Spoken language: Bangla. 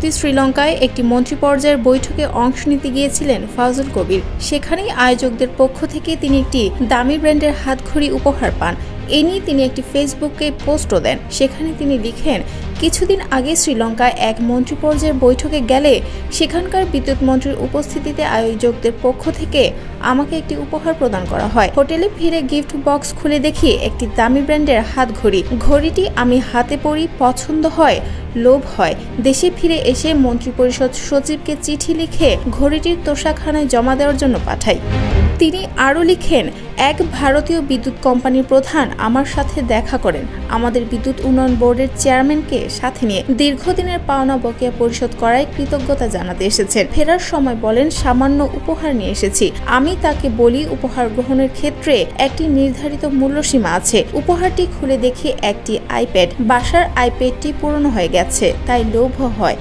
সম্প্রতি শ্রীলঙ্কায় একটি মন্ত্রী পর্যায়ের বৈঠকে অংশ নিতে গিয়েছিলেন ফাজল কবির। সেখানেই আয়োজকদের পক্ষ থেকে তিনি একটি দামি ব্র্যান্ডের হাতঘড়ি উপহার পান। এ নিয়ে তিনি একটি ফেসবুকে পোস্টও দেন। সেখানে তিনি লিখেন, কিছুদিন আগে শ্রীলঙ্কায় এক মন্ত্রী পর্যায়ের বৈঠকে গেলে সেখানকার বিদ্যুৎ মন্ত্রীর উপস্থিতিতে আয়োজকদের পক্ষ থেকে আমাকে একটি উপহার প্রদান করা হয়। হোটেলে ফিরে গিফট বক্স খুলে দেখি একটি দামি ব্র্যান্ডের হাতঘড়ি। ঘড়িটি আমি হাতে পরি, পছন্দ হয়, লোভ হয়। দেশে ফিরে এসে মন্ত্রিপরিষদ সচিবকে চিঠি লিখে ঘড়িটির তোষাখানায় জমা দেওয়ার জন্য পাঠাই। তিনি আরও লিখেন, এক ভারতীয় বিদ্যুৎ কোম্পানির প্রধান আমার সাথে দেখা করেন। আমাদের বিদ্যুৎ উন্নয়ন বোর্ডের চেয়ারম্যানকে সাথে নিয়ে দীর্ঘদিনের পাওনা বকেয়া পরিশোধ করায় কৃতজ্ঞতা জানাতে এসেছেন। ফেরার সময় বলেন, সামান্য উপহার নিয়ে এসেছি। আমি তাকে বলি, উপহার গ্রহণের ক্ষেত্রে একটি নির্ধারিত মূল্যসীমা আছে। উপহারটি খুলে দেখি একটি আইপ্যাড। বাসার আইপ্যাডটি পুরনো হয়ে গেছে, তাই লোভ হয়।